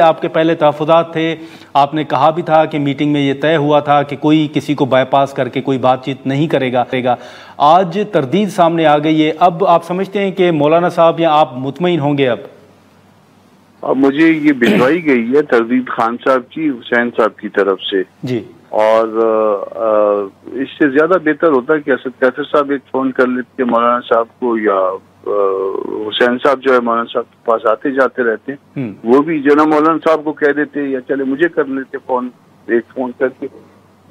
آپ کے پہلے تحفظات تھے، آپ نے کہا بھی تھا کہ میٹنگ میں یہ طے ہوا تھا کہ کوئی کسی کو بائی پاس کر کے کوئی بات چیت نہیں کرے گا۔ آج تردید سامنے آ گئی ہے، اب آپ سمجھتے ہیں کہ مولانا صاحب یا آپ مطمئن ہوں گے؟ اب مجھے یہ بھجوائی گئی ہے تردید خان صاحب کی حسین صاحب کی طرف سے جی، اور اس سے زیادہ بہتر ہوتا ہے کہ اسد کیفر صاحب ایک فون کر لیتے مولانا صاحب کو، یا حسین صاحب جو ہے مولانا صاحب کے پاس آتے جاتے رہتے ہیں، وہ بھی جو نا مولانا صاحب کو کہہ دیتے یا چلے مجھے کر لیتے فون، ایک فون کر کے۔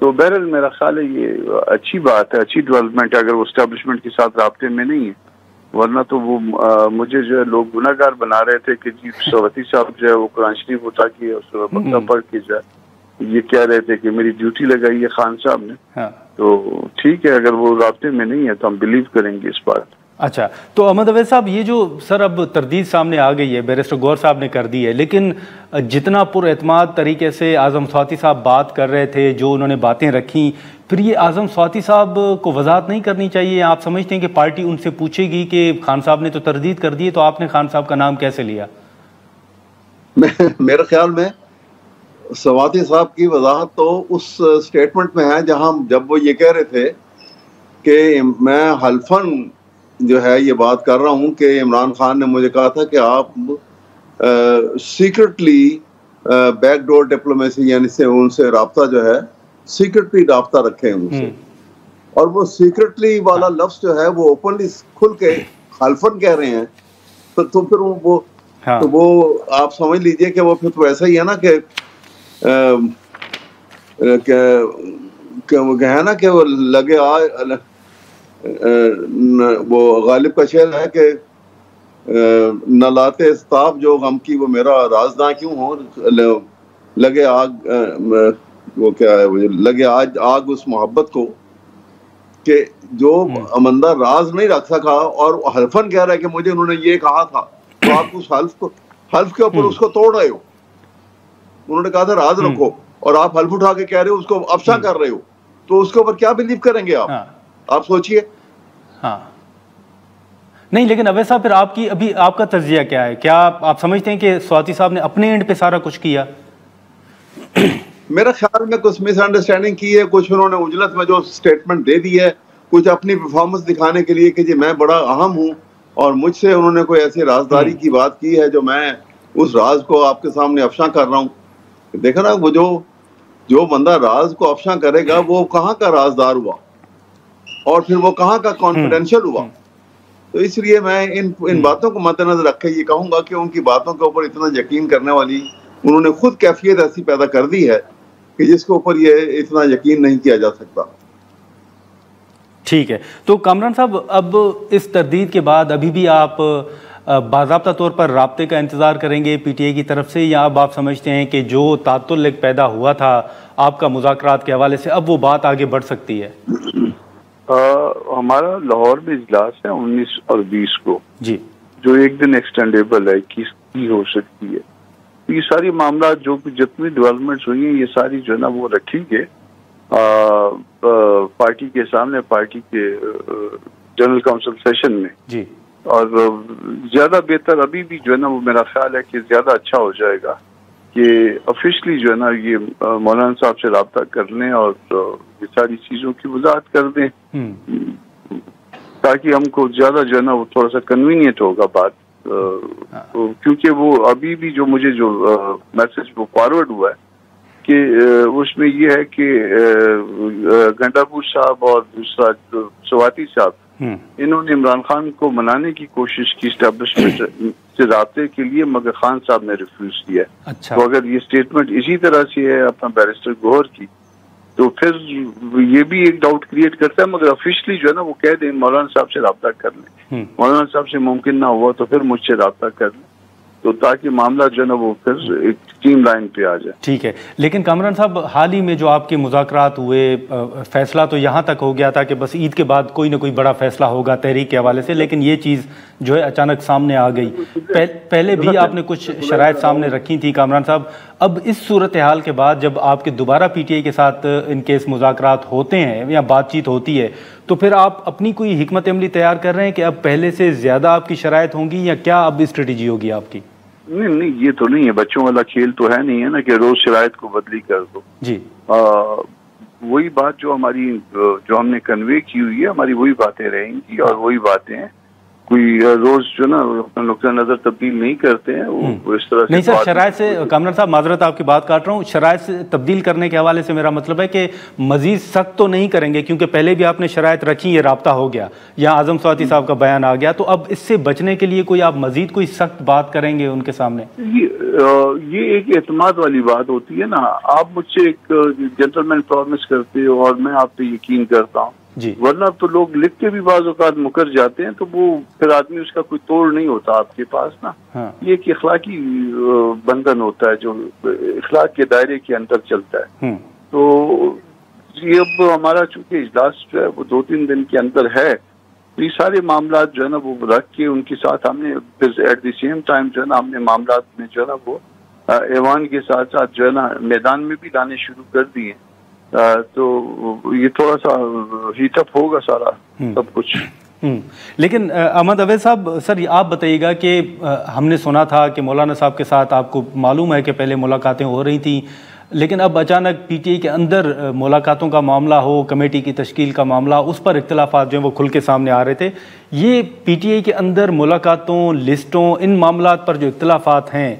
تو بہرحال میرا خیال ہے یہ اچھی بات ہے، اچھی ڈیولپمنٹ ہے اگر وہ اسٹیبلشمنٹ کے ساتھ رابطے میں نہیں ہے، ورنہ تو وہ مجھے جو ہے لوگ گناہ گار بنا رہے تھے کہ جی سواتی صاحب جو ہے وہ قرآن شریف اٹھا کے اس بکرا پڑھ کے جو ہے یہ کہہ رہے تھے کہ میری ڈیوٹی لگائی ہے خان صاحب نے۔ تو ٹھیک ہے، اگر وہ رابطے میں نہیں ہے تو ہم بلیو کریں گے اس بات۔ اچھا، تو احمد اویس صاحب یہ جو سر اب تردید سامنے آ گئی ہے، بیرسٹر گوہر صاحب نے کر دی ہے، لیکن جتنا پر اعتماد طریقے سے اعظم سواتی صاحب بات کر رہے تھے، جو انہوں نے باتیں رکھیں، پھر یہ اعظم سواتی صاحب کو وضاحت نہیں کرنی چاہیے؟ آپ سمجھتے ہیں کہ پارٹی ان سے پوچھے گی کہ خان صاحب نے تو تردید کر دی ہے، تو آپ نے خان صاحب کا نام کیسے لیا؟ میرے خیال میں سواتی صاحب کی وضاحت تو اس سٹیٹمنٹ میں ہے جہاں جب وہ یہ کہہ رہے تھے کہ میں حلفاً جو ہے یہ بات کر رہا ہوں کہ عمران خان نے مجھے کہا تھا کہ آپ سیکرٹلی بیک ڈور ڈپلومیسی، یعنی سے ان سے رابطہ جو ہے سیکرٹلی رابطہ رکھیں ان سے، اور وہ سیکرٹلی والا لفظ جو ہے وہ اوپنلی کھل کے حلفاً کہہ رہے ہیں، تو پھر وہ آپ سمجھ لیجئے کہ وہ پھر تو ایسا ہی ہے نا کہ وہ ہے نا کہ وہ لگے وہ غالب کا شعر ہے کہ نہ لاتے استاب جو غم کی وہ میرا رازداں کیوں ہو، لگے آگ وہ کیا ہے، لگے آگ اس محبت کو، کہ جو امندہ راز نہیں رکھ سکا اور حلفاً کہہ رہا ہے کہ مجھے انہوں نے یہ کہا تھا، تو آپ اس حلف کے اوپر اس کو توڑ رہے ہو۔ انہوں نے کہا تھا راز رکھو اور آپ حلف اٹھا کے کہہ رہے ہو اس کو افشاں کر رہے ہو، تو اس کے اوپر کیا بلیو کریں گے آپ سوچئے۔ ہاں نہیں، لیکن اویس صاحب پھر ابھی آپ کا تجزیہ کیا ہے؟ کیا آپ سمجھتے ہیں کہ سواتی صاحب نے اپنے اینڈ پہ سارا کچھ کیا؟ میرا خیال میں کچھ مس انڈرسٹینڈنگ کی ہے، کچھ انہوں نے عجلت میں جو سٹیٹمنٹ دے دی ہے، کچھ اپنی پرفارمنس دکھانے کے لیے کہ جی میں بڑا اہم ہوں، اور مجھ سے انہوں نے کوئی ایسی رازداری کی بات کی ہے جو میں اس راز کو آپ کے سامنے افشاں کر رہا ہوں۔ دیکھا نا، وہ جو بندہ راز کو افشاں کرے گا وہ کہاں کا رازدار ہوا، اور پھر وہ کہاں کا کانفیڈینشیل ہوا۔ تو اس لیے میں ان باتوں کو مد نظر رکھے یہ کہوں گا کہ ان کی باتوں کے اوپر اتنا یقین کرنے والی انہوں نے خود کیفیت ایسی پیدا کر دی ہے کہ جس کے اوپر یہ اتنا یقین نہیں کیا جا سکتا۔ ٹھیک ہے، تو کامران صاحب اب اس تردید کے بعد ابھی بھی آپ باضابطہ طور پر رابطے کا انتظار کریں گے پی ٹی آئی کی طرف سے، یا اب آپ سمجھتے ہیں کہ جو تعطل پیدا ہوا تھا آپ کا مذاکرات کے حوالے سے، اب وہ بات آگے بڑھ سکتی ہے؟ ہمارا لاہور میں اجلاس ہے 19 اور 20 کو، جی، جو ایک دن ایکسٹینڈیبل ہے، کی ہو سکتی ہے۔ یہ ساری معاملات جو جتنی ڈیولپمنٹس ہوئی ہیں یہ ساری جو ہے نا وہ رکھی گئے پارٹی کے سامنے، پارٹی کے جنرل کاؤنسل سیشن میں، جی، اور زیادہ بہتر ابھی بھی جو ہے نا وہ میرا خیال ہے کہ زیادہ اچھا ہو جائے گا کہ آفیشلی جو ہے نا یہ مولانا صاحب سے رابطہ کر لیں اور یہ ساری چیزوں کی وضاحت کر دیں، تاکہ ہم کو زیادہ جو ہے نا وہ تھوڑا سا کنوینئنٹ ہوگا بات، کیونکہ وہ ابھی بھی جو مجھے جو میسج وہ فارورڈ ہوا ہے کہ اس میں یہ ہے کہ گنڈاپور صاحب اور دوسرا سواتی صاحب انہوں نے عمران خان کو منانے کی کوشش کی اسٹیبلشمنٹ سے رابطے کے لیے، مگر خان صاحب نے ریفیوز کیا۔ تو اگر یہ سٹیٹمنٹ اسی طرح سے ہے اپنا بیرسٹر گوہر کی، تو پھر یہ بھی ایک ڈاؤٹ کریٹ کرتا ہے، مگر آفیشلی جو ہے نا وہ کہہ دیں مولانا صاحب سے رابطہ کر لیں، مولانا صاحب سے ممکن نہ ہوا تو پھر مجھ سے رابطہ کر لیں، تو تاکہ معاملہ جو ہے نا وہ پھر ایک ٹیم لائن پہ آ جائے۔ ٹھیک ہے، لیکن کامران صاحب حال ہی میں جو آپ کے مذاکرات ہوئے، فیصلہ تو یہاں تک ہو گیا تھا کہ بس عید کے بعد کوئی نہ کوئی بڑا فیصلہ ہوگا تحریک کے حوالے سے، لیکن یہ چیز جو ہے اچانک سامنے آ گئی۔ پہلے بھی آپ نے کچھ شرائط سامنے رکھی تھی کامران صاحب، اب اس صورتحال کے بعد جب آپ کے دوبارہ پی ٹی آئی کے ساتھ ان کیس مذاکرات ہوتے ہیں یا بات چیت ہوتی ہے، تو پھر آپ اپنی کوئی حکمت عملی تیار کر رہے ہیں کہ اب پہلے سے زیادہ آپ کی شرائط ہوں گی، یا کیا اب اسٹریٹجی ہوگی آپ کی؟ نہیں یہ تو نہیں ہے، بچوں والا کھیل تو ہے نہیں ہے نا کہ روز شرائط کو بدلی کر دو جی. وہی بات جو ہماری جو ہم نے کنوے کی ہوئی ہے، ہماری وہی باتیں رہیں گی اور وہی باتیں ہیں. کوئی روز جو نا نقطہ نظر تبدیل نہیں کرتے ہیں وہ اس طرح سے. نہیں سر، شرائط سے کامران صاحب معذرت آپ کی بات کاٹ رہا ہوں، شرائط سے تبدیل کرنے کے حوالے سے میرا مطلب ہے کہ مزید سخت تو نہیں کریں گے، کیونکہ پہلے بھی آپ نے شرائط رکھی، یہ رابطہ ہو گیا، یہاں اعظم سواتی صاحب کا بیان آ گیا، تو اب اس سے بچنے کے لیے کوئی آپ مزید کوئی سخت بات کریں گے ان کے سامنے؟ یہ ایک اعتماد والی بات ہوتی ہے نا. آپ مجھ سے ایک جنٹل مین پرومس کرتے ہو اور میں آپ پہ یقین کرتا ہوں جی. ورنہ تو لوگ لکھ کے بھی بعض اوقات مکر جاتے ہیں، تو وہ پھر آدمی اس کا کوئی توڑ نہیں ہوتا آپ کے پاس نا. یہ ایک اخلاقی بندھن ہوتا ہے جو اخلاق کے دائرے کے اندر چلتا ہے. تو یہ اب ہمارا چونکہ اجلاس جو ہے وہ 2-3 دن کے اندر ہے، تو یہ سارے معاملات جو ہے نا وہ رکھ کے ان کے ساتھ ہم نے ایٹ دی سیم ٹائم جو ہے نا ہم نے معاملات میں جو ہے نا وہ ایوان کے ساتھ ساتھ جو ہے نا میدان میں بھی لانے شروع کر دیے. تو یہ تھوڑا سا ہیٹ اپ ہوگا سارا سب کچھ. لیکن احمد اویس صاحب، سر آپ بتائیے گا کہ ہم نے سنا تھا کہ مولانا صاحب کے ساتھ آپ کو معلوم ہے کہ پہلے ملاقاتیں ہو رہی تھیں، لیکن اب اچانک پی ٹی آئی کے اندر ملاقاتوں کا معاملہ ہو، کمیٹی کی تشکیل کا معاملہ، اس پر اختلافات جو ہیں وہ کھل کے سامنے آ رہے تھے. یہ پی ٹی آئی کے اندر ملاقاتوں، لسٹوں، ان معاملات پر جو اختلافات ہیں،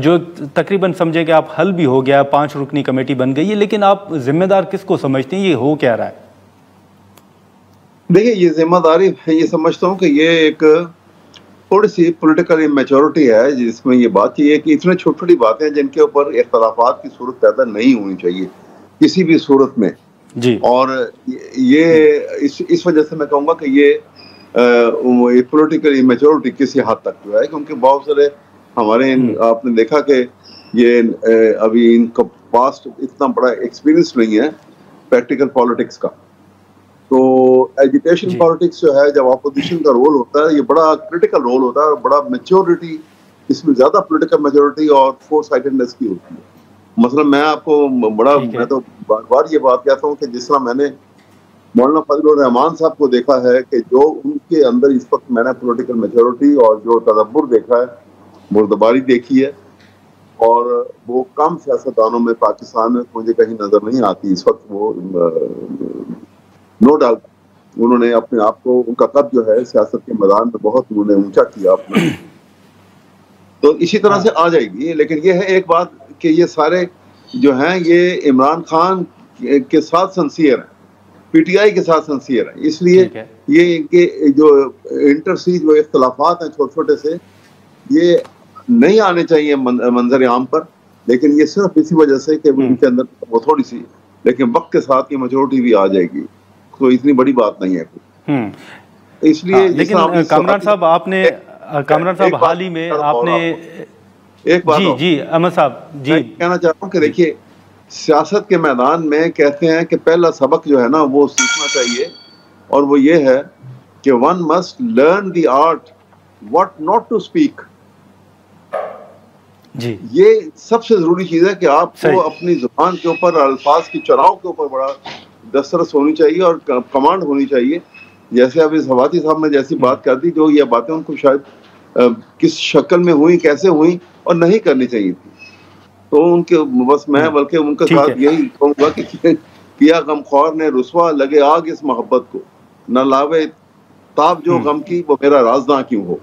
جو تقریباً سمجھے کہ آپ حل بھی ہو گیا، 5 رکنی کمیٹی بن گئی ہے، لیکن آپ ذمہ دار کس کو سمجھتے ہیں؟ یہ ہو کیا رہا ہے؟ دیکھیے، یہ ذمہ داری یہ سمجھتا ہوں کہ یہ ایک تھوڑی سی پولیٹیکل میچورٹی ہے، جس میں یہ بات یہ ہے کہ اتنے چھوٹی چھوٹی باتیں جن کے اوپر اختلافات کی صورت پیدا نہیں ہونی چاہیے کسی بھی صورت میں جی. اور یہ اس وجہ سے میں کہوں گا کہ یہ پولیٹیکل میچورٹی کسی حد تک جو ہے، کیونکہ بہت سارے ہمارے آپ نے دیکھا کہ یہ ابھی ان کا پاسٹ اتنا بڑا ایکسپیرینس نہیں ہے پریکٹیکل پالیٹکس کا. تو ایجوکیشن پالیٹکس جو ہے، جب اپوزیشن کا رول ہوتا ہے، یہ بڑا کرٹیکل رول ہوتا ہے، بڑا میچورٹی اس میں زیادہ پولیٹیکل میچورٹی اور فور سائٹڈنس کی ہوتی ہے. مثلا میں آپ کو میں تو بار بار یہ بات کہتا ہوں کہ جس طرح میں نے مولانا فضل الرحمان صاحب کو دیکھا ہے کہ جو ان کے اندر اس وقت میں نے پولیٹیکل میچورٹی اور جو تدبر دیکھا ہے، مردباری دیکھی ہے، اور وہ کم سیاستدانوں میں پاکستان میں مجھے کہیں نظر نہیں آتی اس وقت. وہ نو ڈاؤٹ انہوں نے اپنے آپ کو، ان کا قد جو ہے سیاست کے میدان میں بہت انہوں نے اونچا کیا اپنا. تو اسی طرح سے آ جائے گی. لیکن یہ ہے ایک بات کہ یہ سارے جو ہیں یہ عمران خان کے ساتھ سنسیئر ہیں، پی ٹی آئی کے ساتھ سنسیئر ہیں. اس لیے یہ ان کے جو انٹرسی جو اختلافات ہیں چھوٹے چھوٹے سے، یہ نہیں آنے چاہیے منظر عام پر. لیکن یہ صرف اسی وجہ سے کہ ان کے اندر وہ تھوڑی سی، لیکن وقت کے ساتھ یہ میجورٹی بھی آ جائے گی، تو اتنی بڑی بات نہیں ہے. اس لیے لیکن کامران صاحب آپ نے حال ہی میں آپ نے ایک بات جی احمد صاحب جی کہنا چاہتا ہوں کہ دیکھیے، سیاست کے میدان میں کہتے ہیں کہ پہلا سبق جو ہے نا وہ سیکھنا چاہیے، اور وہ یہ ہے کہ one must learn the art what not to speak. جی یہ سب سے ضروری چیز ہے کہ آپ کو اپنی زبان کے اوپر، الفاظ کی چراؤ کے اوپر بڑا دسترس ہونی چاہیے اور کمانڈ ہونی چاہیے. جیسے ابھی سواتی صاحب نے جیسی بات کر دی، جو یہ باتیں ان کو شاید کس شکل میں ہوئی، کیسے ہوئی، اور نہیں کرنی چاہیے تھی. تو ان کے بس میں بلکہ ان کے ساتھ یہی کہوں گا کہ کیا غمخوار نے رسوا لگے آگ اس محبت کو، نہ لاوے تاب جو غم کی وہ میرا رازداں کیوں ہو.